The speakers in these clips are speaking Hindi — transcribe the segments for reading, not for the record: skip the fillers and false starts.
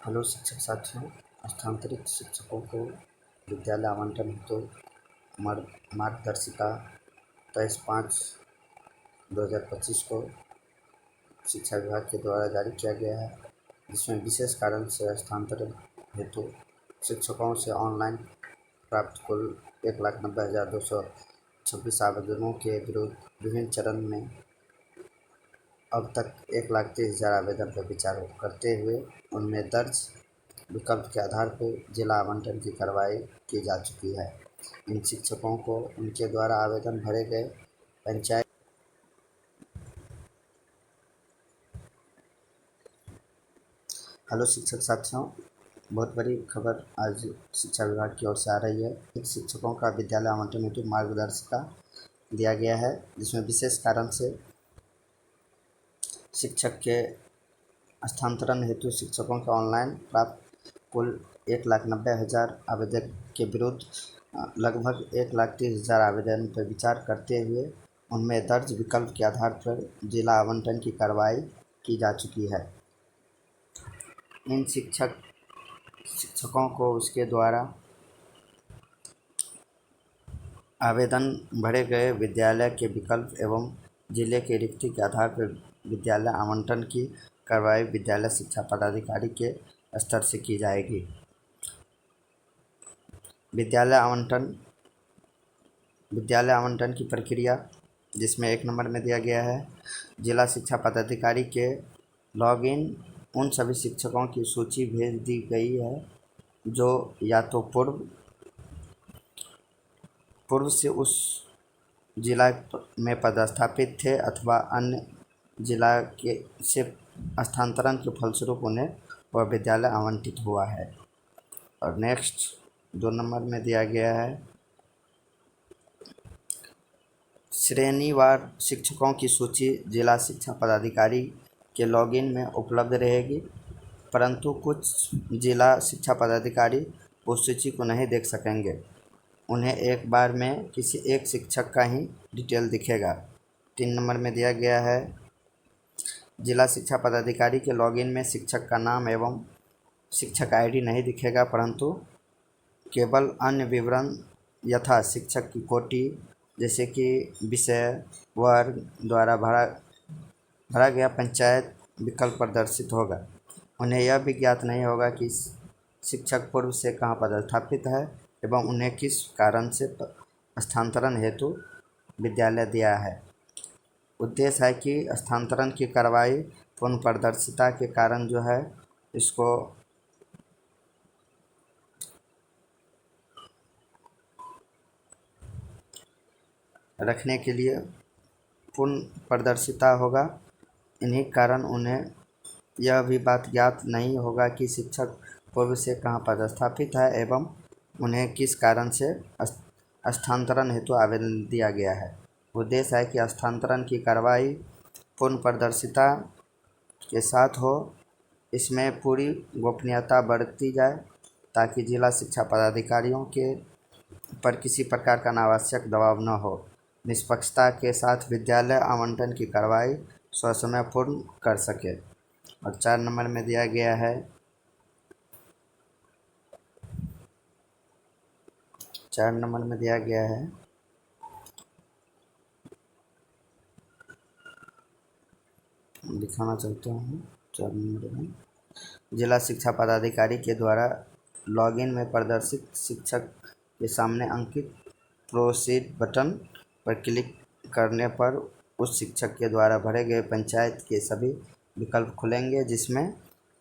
हेलो शिक्षक साथियों, स्थानांतरित शिक्षकों को विद्यालय आवंटन हेतु मार्गदर्शिका 23/5/2025 को शिक्षा विभाग के द्वारा जारी किया गया है, जिसमें विशेष कारण से स्थानांतरण हेतु शिक्षकों से ऑनलाइन प्राप्त कुल 1,90,226 आवेदनों के विरुद्ध विभिन्न चरण में अब तक 1,30,000 आवेदन पर विचार करते हुए उनमें दर्ज विकल्प के आधार पर जिला आवंटन की कार्रवाई की जा चुकी है। इन शिक्षकों को उनके द्वारा आवेदन भरे गए पंचायत हेलो शिक्षक साथियों, बहुत बड़ी खबर आज शिक्षा विभाग की ओर से आ रही है। शिक्षकों का विद्यालय आवंटन हेतु मार्गदर्शिका दिया गया है, जिसमें विशेष कारण से शिक्षक के स्थानांतरण हेतु शिक्षकों के ऑनलाइन प्राप्त कुल 1,90,000 आवेदन के विरुद्ध लगभग 1,30,000 आवेदन पर विचार करते हुए उनमें दर्ज विकल्प के आधार पर जिला आवंटन की कार्रवाई की जा चुकी है। इन शिक्षकों को उसके द्वारा आवेदन भरे गए विद्यालय के विकल्प एवं जिले के रिक्ति के आधार पर विद्यालय आवंटन की कार्रवाई विद्यालय शिक्षा पदाधिकारी के स्तर से की जाएगी। विद्यालय आवंटन की प्रक्रिया, जिसमें 1 नंबर में दिया गया है, जिला शिक्षा पदाधिकारी के लॉगिन उन सभी शिक्षकों की सूची भेज दी गई है जो या तो पूर्व से उस जिला में पदस्थापित थे अथवा अन्य जिला के से स्थानांतरण के फलस्वरूप उन्हें वह विद्यालय आवंटित हुआ है। और नेक्स्ट 2 नंबर में दिया गया है, श्रेणीवार शिक्षकों की सूची जिला शिक्षा पदाधिकारी के लॉगिन में उपलब्ध रहेगी, परंतु कुछ जिला शिक्षा पदाधिकारी उस सूची को नहीं देख सकेंगे। उन्हें एक बार में किसी एक शिक्षक का ही डिटेल दिखेगा। 3 नंबर में दिया गया है, जिला शिक्षा पदाधिकारी के लॉगिन में शिक्षक का नाम एवं शिक्षक आईडी नहीं दिखेगा, परंतु केवल अन्य विवरण यथा शिक्षक की कोटि जैसे कि विषय वर्ग द्वारा भरा गया पंचायत विकल्प प्रदर्शित होगा। उन्हें यह भी ज्ञात नहीं होगा कि शिक्षक पूर्व से कहाँ पदस्थापित है एवं उन्हें किस कारण से स्थानांतरण हेतु विद्यालय दिया है। उद्देश्य है कि स्थानांतरण की कार्रवाई पूर्ण पारदर्शिता के कारण जो है इसको रखने के लिए पूर्ण पारदर्शिता होगा। इन्हीं कारण उन्हें यह भी बात ज्ञात नहीं होगा कि शिक्षक पूर्व से कहाँ पदस्थापित है एवं उन्हें किस कारण से स्थानांतरण हेतु आवेदन दिया गया है। उद्देश्य है कि स्थानांतरण की कार्रवाई पूर्ण पारदर्शिता के साथ हो, इसमें पूरी गोपनीयता बरती जाए ताकि जिला शिक्षा पदाधिकारियों के पर किसी प्रकार का अनावश्यक दबाव न हो। निष्पक्षता के साथ विद्यालय आवंटन की कार्रवाई ससमय पूर्ण कर सके। और 4 नंबर में दिया गया है, 4 नंबर में दिया गया है, दिखाना चाहता हूँ 4 नंबर में, जिला शिक्षा पदाधिकारी के द्वारा लॉगिन में प्रदर्शित शिक्षक के सामने अंकित प्रोसीड बटन पर क्लिक करने पर उस शिक्षक के द्वारा भरे गए पंचायत के सभी विकल्प खुलेंगे, जिसमें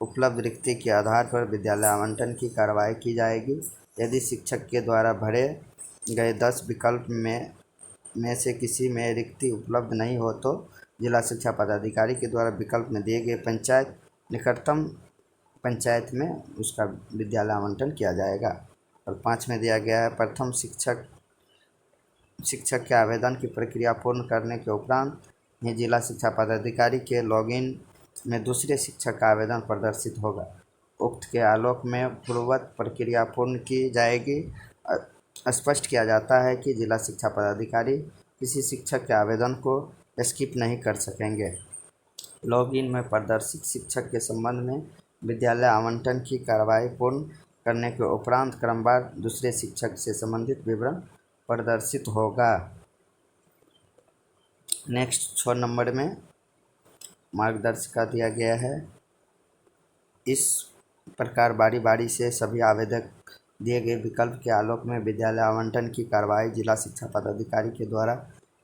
उपलब्ध रिक्ति के आधार पर विद्यालय आवंटन की कार्रवाई की जाएगी। यदि शिक्षक के द्वारा भरे गए 10 विकल्प में से किसी में रिक्ति उपलब्ध नहीं हो तो जिला शिक्षा पदाधिकारी के द्वारा विकल्प में दिए गए निकटतम पंचायत में उसका विद्यालय आवंटन किया जाएगा। और 5 में दिया गया है, प्रथम शिक्षक के आवेदन की प्रक्रिया पूर्ण करने के उपरांत ही जिला शिक्षा पदाधिकारी के लॉगिन में दूसरे शिक्षक का आवेदन प्रदर्शित होगा। उक्त के आलोक में पूर्ववत प्रक्रिया पूर्ण की जाएगी। स्पष्ट किया जाता है कि जिला शिक्षा पदाधिकारी किसी शिक्षक के आवेदन को स्किप नहीं कर सकेंगे। लॉगिन में प्रदर्शित शिक्षक के संबंध में विद्यालय आवंटन की कार्रवाई पूर्ण करने के उपरांत क्रमवार दूसरे शिक्षक से संबंधित विवरण प्रदर्शित होगा। नेक्स्ट 6 नंबर में मार्गदर्शिका दिया गया है। इस प्रकार बारी बारी से सभी आवेदक दिए गए विकल्प के आलोक में विद्यालय आवंटन की कार्रवाई जिला शिक्षा पदाधिकारी के द्वारा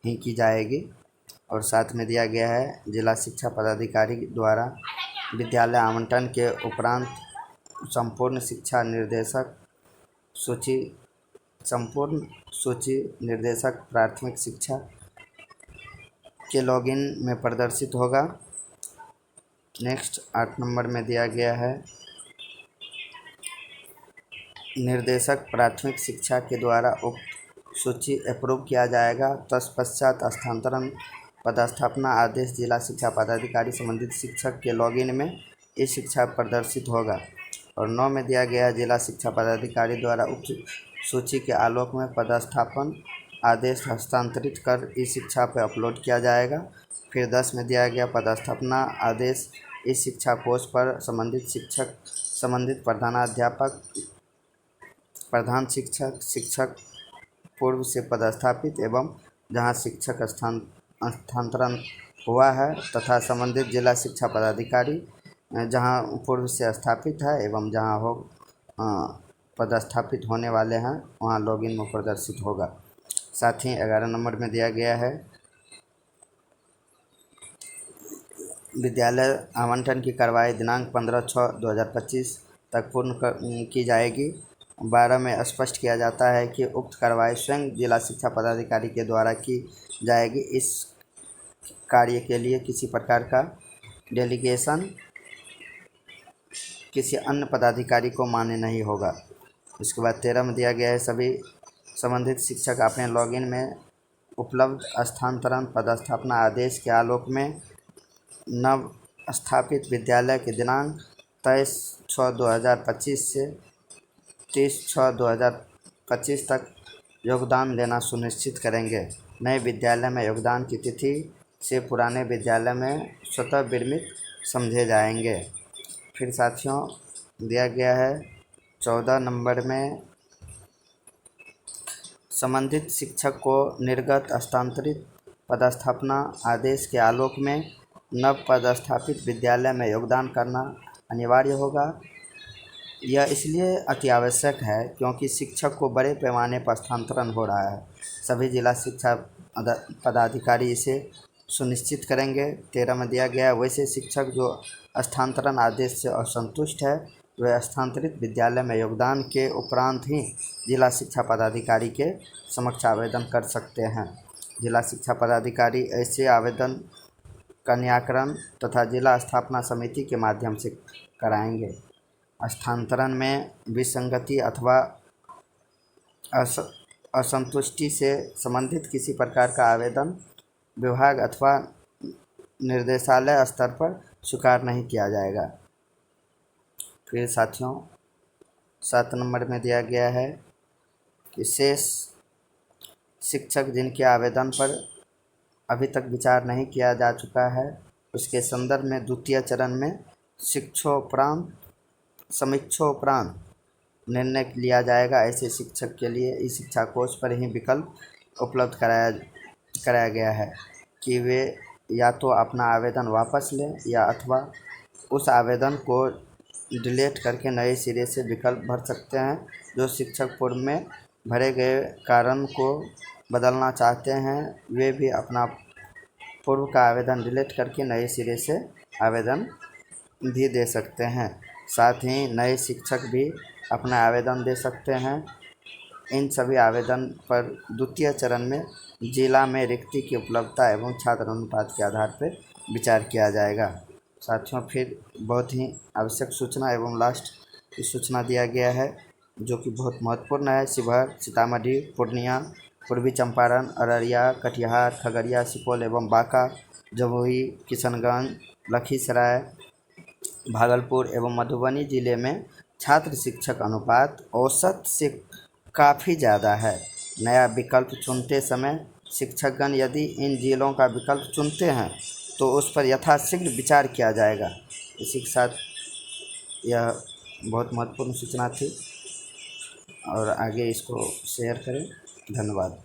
ही की जाएगी। और साथ में दिया गया है जिला शिक्षा पदाधिकारी द्वारा विद्यालय आवंटन के उपरांत संपूर्ण सूची निर्देशक प्राथमिक शिक्षा के लॉगिन में प्रदर्शित होगा। नेक्स्ट 8 नंबर में दिया गया है निर्देशक प्राथमिक शिक्षा के द्वारा उक्त सूची अप्रूव किया जाएगा। तत्पश्चात स्थानांतरण पदस्थापना आदेश जिला शिक्षा पदाधिकारी संबंधित शिक्षक के लॉगिन में ई शिक्षा प्रदर्शित होगा। और 9 में दिया गया जिला शिक्षा पदाधिकारी द्वारा उक्त सूची के आलोक में पदस्थापन आदेश हस्तांतरित कर ई शिक्षा पर अपलोड किया जाएगा। फिर 10 में दिया गया पदस्थापना आदेश ई शिक्षा कोष पर संबंधित शिक्षक, संबंधित प्रधानाध्यापक, प्रधान शिक्षक, शिक्षक पूर्व से पदस्थापित एवं जहां शिक्षक स्थानांतरण हुआ है तथा संबंधित जिला शिक्षा पदाधिकारी जहां पूर्व से स्थापित है एवं जहां हो पदस्थापित होने वाले हैं वहां लॉगिन में प्रदर्शित होगा। साथ ही 11 नंबर में दिया गया है विद्यालय आवंटन की कार्रवाई दिनांक 15/6/2025 तक पूर्ण की जाएगी। 12 में स्पष्ट किया जाता है कि उक्त कार्रवाई स्वयं जिला शिक्षा पदाधिकारी के द्वारा की जाएगी। इस कार्य के लिए किसी प्रकार का डेलीगेशन किसी अन्य पदाधिकारी को मान्य नहीं होगा। इसके बाद 13 में दिया गया है सभी संबंधित शिक्षक अपने लॉगिन में उपलब्ध स्थानांतरण पदस्थापना आदेश के आलोक में नव स्थापित विद्यालय के दिनांक 23/6/2025 से 30/6/2025 तक योगदान देना सुनिश्चित करेंगे। नए विद्यालय में योगदान की तिथि से पुराने विद्यालय में स्वतः विरमित समझे जाएंगे। फिर साथियों दिया गया है 14 नंबर में संबंधित शिक्षक को निर्गत स्थानांतरित पदस्थापना आदेश के आलोक में नव पदस्थापित विद्यालय में योगदान करना अनिवार्य होगा। यह इसलिए अति आवश्यक है क्योंकि शिक्षक को बड़े पैमाने पर स्थानांतरण हो रहा है। सभी जिला शिक्षा पदाधिकारी इसे सुनिश्चित करेंगे। 13 में दिया गया वैसे शिक्षक जो स्थानांतरण आदेश से असंतुष्ट है वे स्थानांतरित विद्यालय में योगदान के उपरांत ही जिला शिक्षा पदाधिकारी के समक्ष आवेदन कर सकते हैं। जिला शिक्षा पदाधिकारी ऐसे आवेदन का निराकरण तथा जिला स्थापना समिति के माध्यम से कराएंगे। स्थानांतरण में विसंगति अथवा असंतुष्टि से संबंधित किसी प्रकार का आवेदन विभाग अथवा निर्देशालय स्तर पर स्वीकार नहीं किया जाएगा। फिर साथियों 7 नंबर में दिया गया है कि शेष शिक्षक जिनके आवेदन पर अभी तक विचार नहीं किया जा चुका है उसके संदर्भ में द्वितीय चरण में समीक्षोपरांत निर्णय लिया जाएगा। ऐसे शिक्षक के लिए इस शिक्षा कोष पर ही विकल्प उपलब्ध कराया गया है कि वे या तो अपना आवेदन वापस लें या अथवा उस आवेदन को डिलीट करके नए सिरे से विकल्प भर सकते हैं। जो शिक्षक पूर्व में भरे गए कारण को बदलना चाहते हैं वे भी अपना पूर्व का आवेदन डिलीट करके नए सिरे से आवेदन भी दे सकते हैं। साथ ही नए शिक्षक भी अपना आवेदन दे सकते हैं। इन सभी आवेदन पर द्वितीय चरण में जिला में रिक्ति की उपलब्धता एवं छात्र अनुपात के आधार पर विचार किया जाएगा। साथियों फिर बहुत ही आवश्यक सूचना एवं लास्ट की सूचना दिया गया है जो कि बहुत महत्वपूर्ण है। शिवहर, सीतामढ़ी, पूर्णिया, पूर्वी चंपारण, अररिया, कटिहार, खगड़िया, सुपौल एवं बांका, जमुई, किशनगंज, लखीसराय, भागलपुर एवं मधुबनी जिले में छात्र शिक्षक अनुपात औसत से काफ़ी ज़्यादा है। नया विकल्प चुनते समय शिक्षकगण यदि इन जिलों का विकल्प चुनते हैं तो उस पर यथाशीघ्र विचार किया जाएगा। इसी के साथ यह बहुत महत्वपूर्ण सूचना थी और आगे इसको शेयर करें। धन्यवाद।